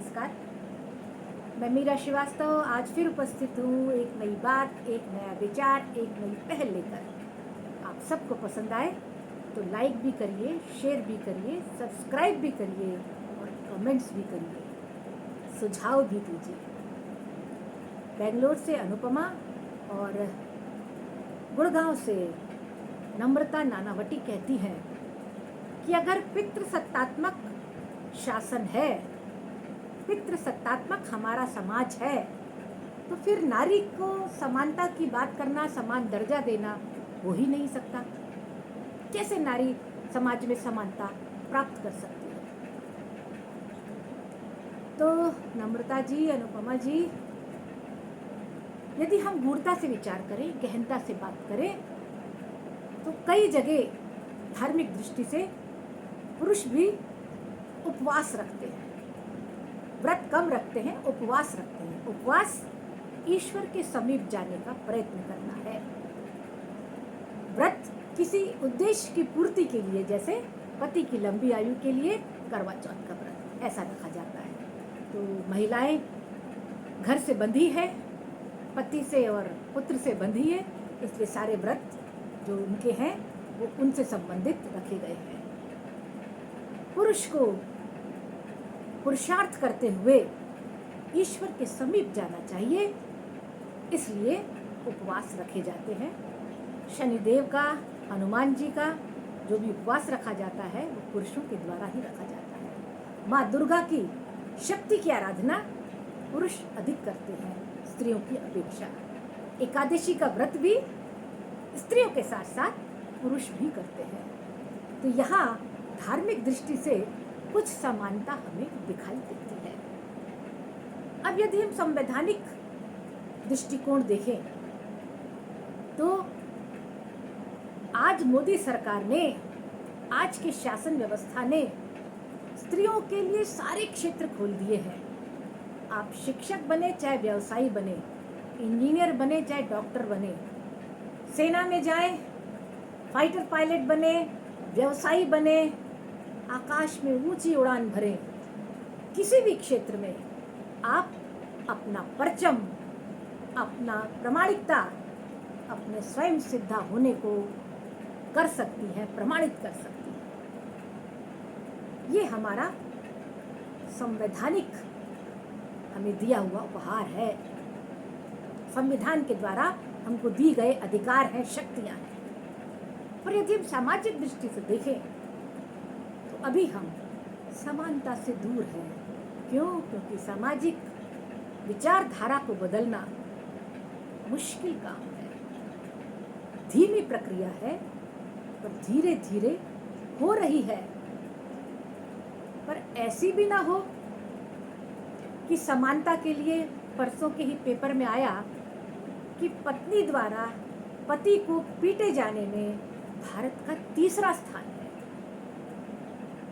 नमस्कार। मैं मीरा श्रीवास्तव आज फिर उपस्थित हूँ एक नई बात, एक नया विचार, एक नई पहल लेकर। आप सबको पसंद आए तो लाइक भी करिए, शेयर भी करिए, सब्सक्राइब भी करिए और कमेंट्स भी करिए, सुझाव भी दीजिए। बेंगलोर से अनुपमा और गुड़गांव से नम्रता नानावटी कहती हैं कि अगर पितृसत्तात्मक शासन है, पितृसत्तात्मक हमारा समाज है, तो फिर नारी को समानता की बात करना, समान दर्जा देना हो ही नहीं सकता। कैसे नारी समाज में समानता प्राप्त कर सकती है? तो नम्रता जी, अनुपमा जी, यदि हम गूढ़ता से विचार करें, गहनता से बात करें, तो कई जगह धार्मिक दृष्टि से पुरुष भी उपवास रखते हैं, व्रत कम रखते हैं, उपवास रखते हैं। उपवास ईश्वर के समीप जाने का प्रयत्न करना है। व्रत किसी उद्देश्य की पूर्ति के लिए, जैसे पति की लंबी आयु के लिए करवा चौथ का व्रत ऐसा रखा जाता है। तो महिलाएं घर से बंधी है, पति से और पुत्र से बंधी है, इसलिए सारे व्रत जो उनके हैं वो उनसे संबंधित रखे गए हैं। पुरुष को पुरुषार्थ करते हुए ईश्वर के समीप जाना चाहिए, इसलिए उपवास रखे जाते हैं। शनिदेव का, हनुमान जी का जो भी उपवास रखा जाता है वो पुरुषों के द्वारा ही रखा जाता है। माँ दुर्गा की शक्ति की आराधना पुरुष अधिक करते हैं स्त्रियों की अपेक्षा। एकादशी का व्रत भी स्त्रियों के साथ साथ पुरुष भी करते हैं। तो यहाँ धार्मिक दृष्टि से कुछ समानता हमें दिखाई देती है। अब यदि हम संवैधानिक दृष्टिकोण देखें तो आज मोदी सरकार ने, आज के शासन व्यवस्था ने स्त्रियों के लिए सारे क्षेत्र खोल दिए हैं। आप शिक्षक बने चाहे व्यवसायी बने, इंजीनियर बने चाहे डॉक्टर बने, सेना में जाएं, फाइटर पायलट बने, व्यवसायी बने, आकाश में ऊंची उड़ान भरें, किसी भी क्षेत्र में आप अपना परचम, अपना प्रामाणिकता, अपने स्वयं सिद्धा होने को कर सकती है, प्रमाणित कर सकती है। ये हमारा संवैधानिक हमें दिया हुआ उपहार है। संविधान के द्वारा हमको दी गए अधिकार हैं, शक्तियां हैं। पर यदि हम सामाजिक दृष्टि से देखें तो अभी हम समानता से दूर हैं। क्यों? क्योंकि सामाजिक विचारधारा को बदलना मुश्किल काम है, धीमी प्रक्रिया है, पर धीरे धीरे हो रही है। पर ऐसी भी ना हो कि समानता के लिए परसों के ही पेपर में आया कि पत्नी द्वारा पति को पीटे जाने में भारत का तीसरा स्थान है।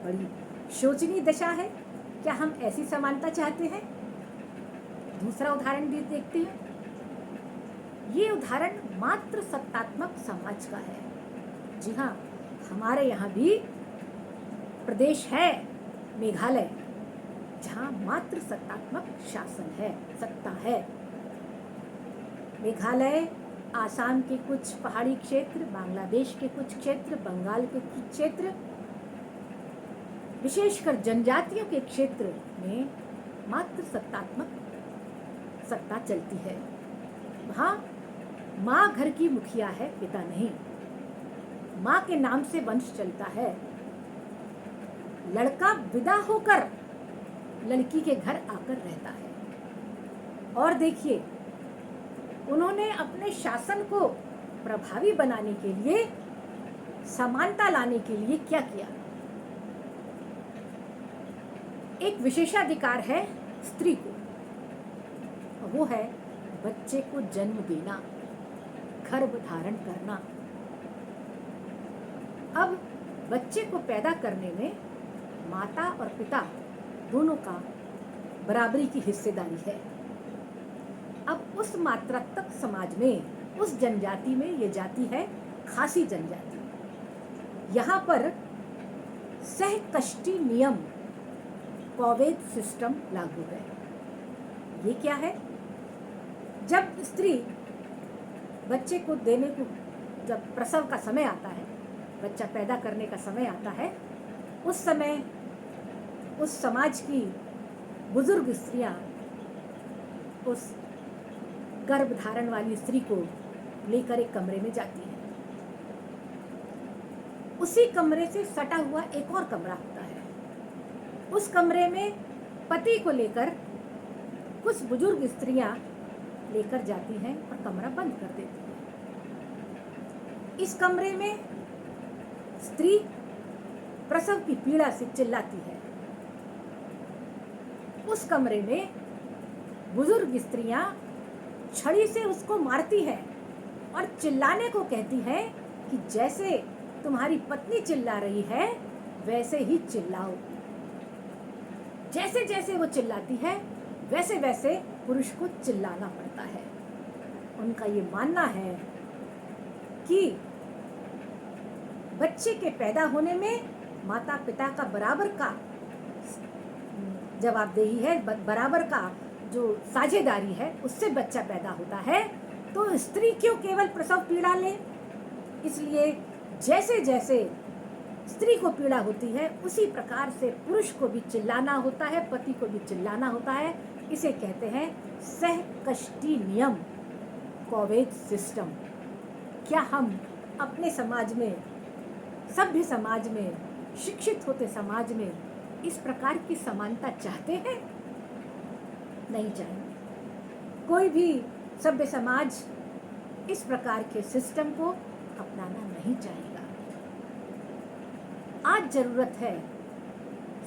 बड़ी शोचनीय दशा है। क्या हम ऐसी समानता चाहते हैं? दूसरा उदाहरण भी देखते हैं। ये उदाहरण मात्र सत्तात्मक समाज का है। जी हाँ, हमारे यहाँ भी प्रदेश है मेघालय, जहाँ मात्र सत्तात्मक शासन है, सत्ता है। मेघालय, आसाम के कुछ पहाड़ी क्षेत्र, बांग्लादेश के कुछ क्षेत्र, बंगाल के कुछ क्षेत्र, विशेषकर जनजातियों के क्षेत्र में मात्र सत्तात्मक सत्ता चलती है। वहाँ माँ घर की मुखिया है, पिता नहीं। माँ के नाम से वंश चलता है। लड़का विदा होकर लड़की के घर आकर रहता है। और देखिए, उन्होंने अपने शासन को प्रभावी बनाने के लिए, समानता लाने के लिए क्या किया? एक विशेषाधिकार है स्त्री को, वो है बच्चे को जन्म देना, गर्भ धारण करना। अब बच्चे को पैदा करने में माता और पिता दोनों का बराबरी की हिस्सेदारी है। अब उस मात्रात्मक समाज में, उस जनजाति में, ये जाति है खासी जनजाति। यहाँ पर सहकष्टी नियम कौवेद सिस्टम लागू है। ये क्या है? जब स्त्री बच्चे को देने को, जब प्रसव का समय आता है, बच्चा पैदा करने का समय आता है, उस समय उस समाज की बुजुर्ग स्त्रियां उस गर्भ धारण वाली स्त्री को लेकर एक कमरे में जाती हैं। उसी कमरे से सटा हुआ एक और कमरा होता है। उस कमरे में पति को लेकर कुछ बुजुर्ग स्त्रियां लेकर जाती हैं और कमरा बंद कर देती हैं। इस कमरे में स्त्री प्रसव की पीड़ा से चिल्लाती है। उस कमरे में बुजुर्ग स्त्रियां छड़ी से उसको मारती हैं और चिल्लाने को कहती हैं कि जैसे तुम्हारी पत्नी चिल्ला रही है वैसे ही चिल्लाओ। जैसे जैसे वो चिल्लाती है वैसे वैसे पुरुष को चिल्लाना पड़ता है। उनका ये मानना है कि बच्चे के पैदा होने में माता पिता का बराबर का जवाबदेही है, बराबर का जो साझेदारी है, उससे बच्चा पैदा होता है। तो स्त्री क्यों केवल प्रसव पीड़ा ले? इसलिए जैसे जैसे स्त्री को पीड़ा होती है उसी प्रकार से पुरुष को भी चिल्लाना होता है, पति को भी चिल्लाना होता है। इसे कहते हैं सहकष्टी नियम, कौवेद सिस्टम। क्या हम अपने समाज में, सभ्य समाज में, शिक्षित होते समाज में इस प्रकार की समानता चाहते हैं? नहीं चाहेंगे। कोई भी सभ्य समाज इस प्रकार के सिस्टम को अपनाना नहीं चाहेगा। आज जरूरत है,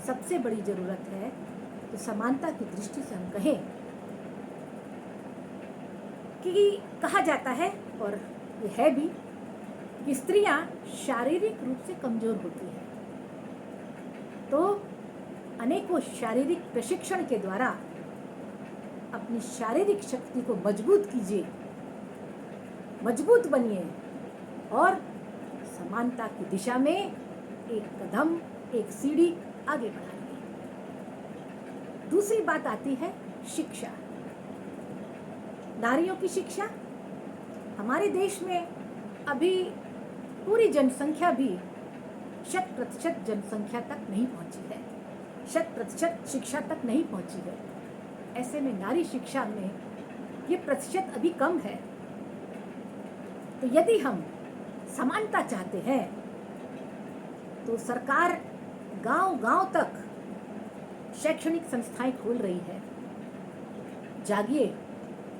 सबसे बड़ी जरूरत है कि समानता की दृष्टि से हम कहें कि कहा जाता है, और ये है भी, कि स्त्रियां शारीरिक रूप से कमजोर होती हैं। तो अनेकों शारीरिक प्रशिक्षण के द्वारा अपनी शारीरिक शक्ति को मजबूत कीजिए, मजबूत बनिए और समानता की दिशा में एक कदम, एक सीढ़ी आगे बढ़ाइए। दूसरी बात आती है शिक्षा, नारियों की शिक्षा। हमारे देश में अभी पूरी जनसंख्या भी 100% जनसंख्या तक नहीं पहुंची है, 100% शिक्षा तक नहीं पहुंची है। ऐसे में नारी शिक्षा में ये प्रतिशत अभी कम है। तो यदि हम समानता चाहते हैं तो सरकार गांव-गांव तक शैक्षणिक संस्थाएं खोल रही है। जागिए,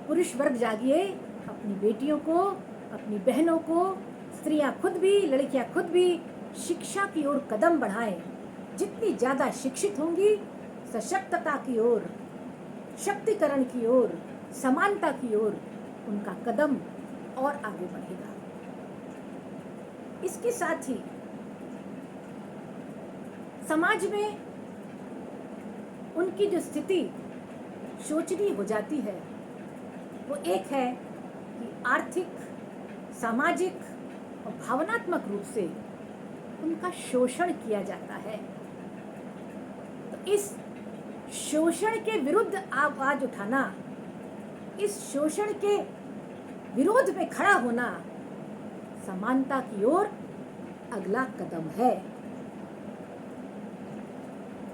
पुरुष वर्ग जागिए, अपनी बेटियों को, अपनी बहनों को, स्त्रियां खुद भी, लड़कियां खुद भी शिक्षा की ओर कदम बढ़ाएं। जितनी ज़्यादा शिक्षित होंगी, सशक्तता की ओर, शक्तिकरण की ओर, समानता की ओर उनका कदम और आगे बढ़ेगा। इसके साथ ही समाज में उनकी जो स्थिति शोचनीय हो जाती है, वो एक है कि आर्थिक, सामाजिक और भावनात्मक रूप से उनका शोषण किया जाता है। तो इस शोषण के विरुद्ध आवाज उठाना, इस शोषण के विरोध में खड़ा होना समानता की ओर अगला कदम है।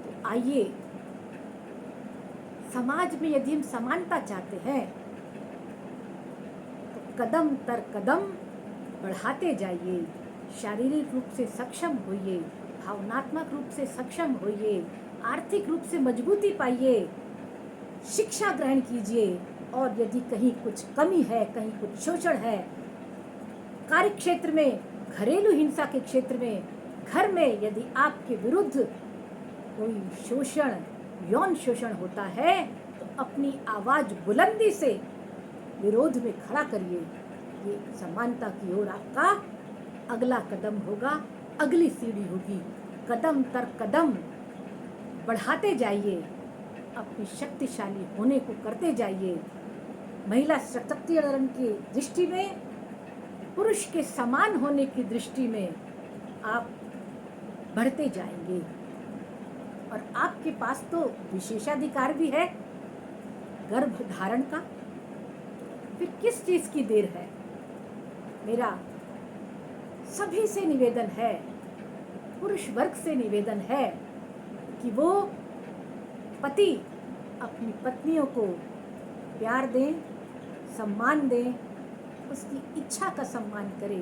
तो आइए, समाज में यदि हम समानता चाहते हैं तो कदम दर कदम बढ़ाते जाइए। शारीरिक रूप से सक्षम होइए, भावनात्मक रूप से सक्षम होइए, आर्थिक रूप से मजबूती पाइए, शिक्षा ग्रहण कीजिए। और यदि कहीं कुछ कमी है, कहीं कुछ शोषण है, कार्य क्षेत्र में, घरेलू हिंसा के क्षेत्र में, घर में यदि आपके विरुद्ध कोई शोषण, यौन शोषण होता है तो अपनी आवाज बुलंदी से विरोध में खड़ा करिए। ये समानता की ओर आपका अगला कदम होगा, अगली सीढ़ी होगी। कदम दर कदम बढ़ाते जाइए, अपनी शक्तिशाली होने को करते जाइए। महिला सशक्तिकरण की दृष्टि में, पुरुष के समान होने की दृष्टि में आप बढ़ते जाएंगे। और आपके पास तो विशेषाधिकार भी है गर्भ धारण का। फिर किस चीज की देर है? मेरा सभी से निवेदन है, पुरुष वर्ग से निवेदन है कि वो पति अपनी पत्नियों को प्यार दें, सम्मान दें, उसकी इच्छा का सम्मान करें,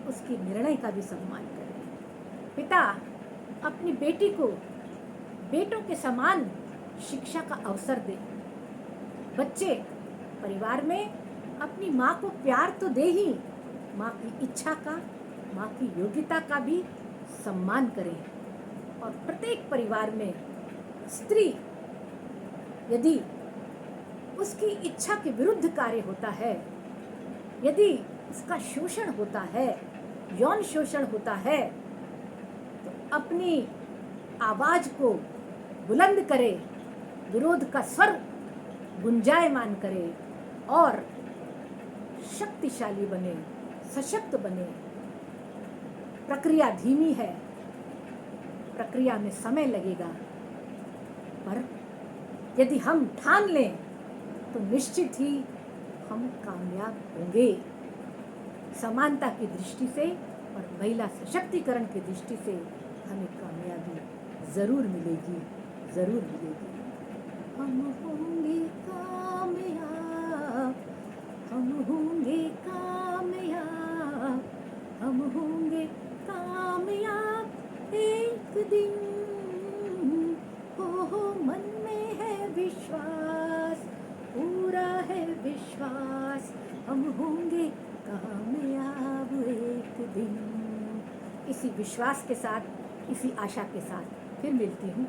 उसके निर्णय का भी सम्मान करें। पिता अपनी बेटी को बेटों के समान शिक्षा का अवसर दें। बच्चे परिवार में अपनी माँ को प्यार तो दे ही, माँ की इच्छा का, माँ की योग्यता का भी सम्मान करें। और प्रत्येक परिवार में स्त्री यदि उसकी इच्छा के विरुद्ध कार्य होता है, यदि उसका शोषण होता है, यौन शोषण होता है, तो अपनी आवाज को बुलंद करे, विरोध का स्वर गुंजायमान करे और शक्तिशाली बने, सशक्त बने। प्रक्रिया धीमी है, प्रक्रिया में समय लगेगा, पर यदि हम ठान लें तो निश्चित ही हम कामयाब होंगे। समानता की दृष्टि से और महिला सशक्तिकरण की दृष्टि से हमें कामयाबी जरूर मिलेगी, जरूर मिलेगी। हम होंगे कामयाब, हम होंगे कामयाब, हम होंगे कामयाब एक दिन। हो मन में है विश्वास, पूरा है विश्वास, हम होंगे कामयाब एक दिन। इसी विश्वास के साथ, इसी आशा के साथ फिर मिलती हूँ।